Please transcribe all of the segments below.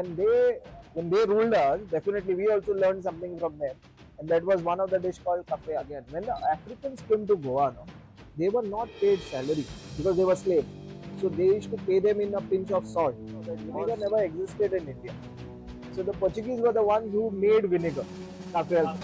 when they ruled us, definitely we also learned something from them, and that was one of the dish called Cafreal. Again, when the Africans came to Goa, no, they were not paid salary because they were slaves. So they used to pay them in a pinch of salt. That vinegar never existed in India. So the Portuguese were the ones who made vinegar, Cafreal.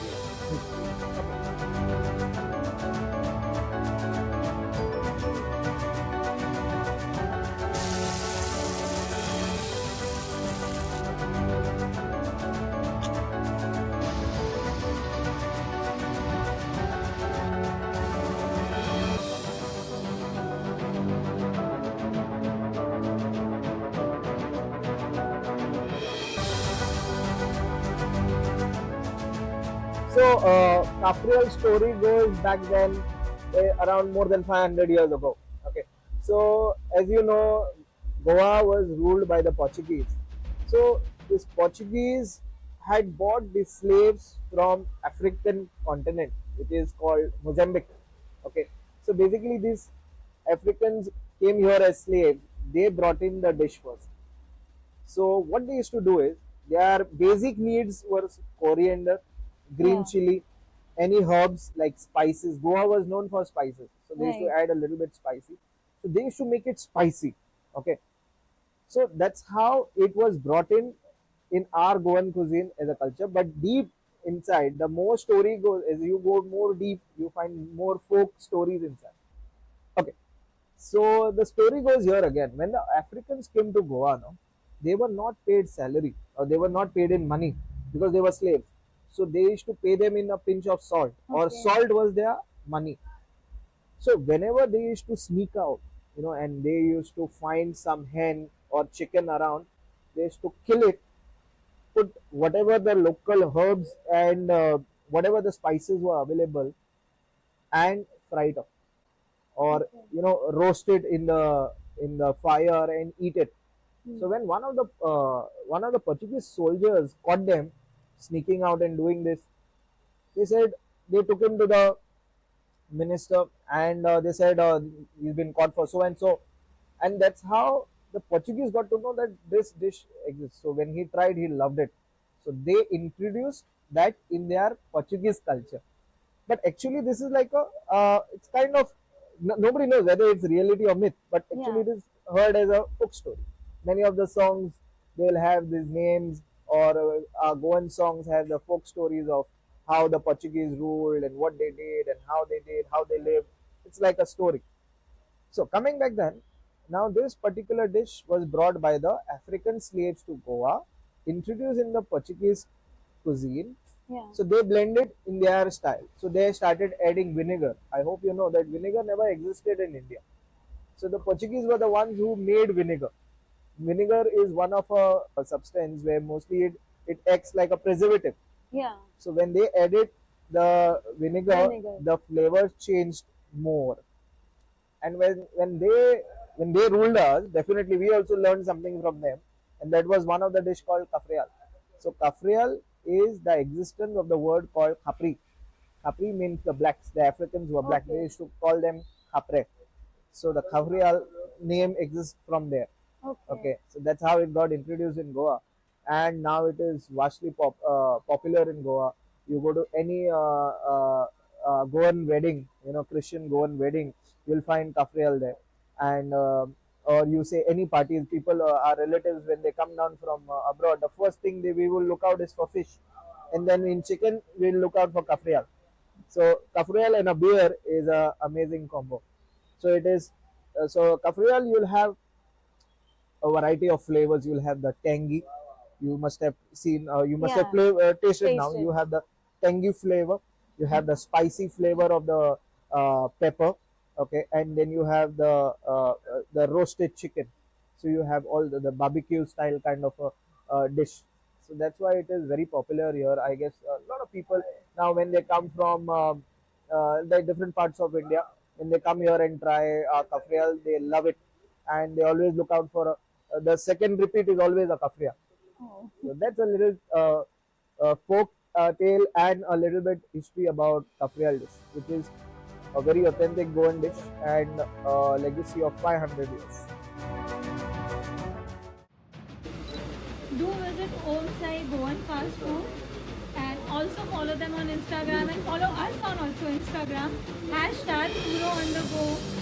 So, Cafreal story goes back then around more than 500 years ago. Okay, so as you know, Goa was ruled by the Portuguese. So, this Portuguese had bought the slaves from African continent, which is called Mozambique. Okay, so basically, these Africans came here as slaves. They brought in the dish first. So what they used to do is their basic needs were coriander, green Yeah. chili, any herbs like spices. Goa was known for spices, so they used to Right. add a little bit spicy. So they used to make it spicy. Okay, so that's how it was brought in our Goan cuisine as a culture. But deep inside, the more story goes, as you go more deep, you find more folk stories inside. Okay, so the story goes here again. When the Africans came to Goa, no, they were not paid salary or they were not paid in money because they were slaves. So they used to pay them in a pinch of salt, or Okay. salt was their money. So whenever they used to sneak out, and they used to find some hen or chicken around, they used to kill it, put whatever the local herbs and whatever the spices were available, and fry it up, or Okay. roast it in the fire and eat it. So Hmm. when one of the Portuguese soldiers caught them sneaking out and doing this, they said they took him to the minister, and they said he's been caught for so and so, and that's how the Portuguese got to know that this dish exists. So when he tried, he loved it. So they introduced that in their Portuguese culture. But actually, this is like it's kind of nobody knows whether it's reality or myth. But actually, Yeah. it is heard as a folk story. Many of the songs they'll have these names, or Goan songs have the folk stories of how the Portuguese ruled and what they did, how they lived. It's like a story. So coming back then, now this particular dish was brought by the African slaves to Goa, introduced in the Portuguese cuisine. Yeah. So they blended in their style. So they started adding vinegar. I hope you know that vinegar never existed in India. So the Portuguese were the ones who made vinegar. Vinegar is one of a substance where mostly it acts like a preservative. Yeah. So when they added the vinegar, Vinegar. the flavor changed more. And when they ruled us, definitely we also learned something from them, and that was one of the dish called Cafreal. So Cafreal is the existence of the word called Khapri. Khapri means the blacks. The Africans were black. They Okay. used to call them Khapre. So the Cafreal name exists from there. Okay. Okay, so that's how it got introduced in Goa, and now it is vastly popular in Goa. You go to any Goan wedding, Christian Goan wedding, you'll find Kafrial there, and or you say any parties, people, our relatives, when they come down from abroad, the first thing we will look out is for fish, and then in chicken we'll look out for Kafrial. So Kafrial and a beer is a amazing combo. So it is. So Kafrial, you'll have a variety of flavors. You'll have the tangy. You must have seen. You must have Yeah. tasted now. You Tasted. have the tangy flavor. You have the spicy flavor of the pepper. Okay, and then you have the roasted chicken. So you have all the barbecue style kind of a dish. So that's why it is very popular here. I guess a lot of people now, when they come from the different parts of India, when they come here and try kafrial, they love it, and they always look out for the second repeat is always a kafriya. Oh. So that's a little folk tale and a little bit history about kafriyal dish, which is a very authentic Goan dish and legacy of 500 years. do visit Om Sai Goan Fast Food and also follow them on Instagram and follow us on also Instagram hashtag Puro Undergo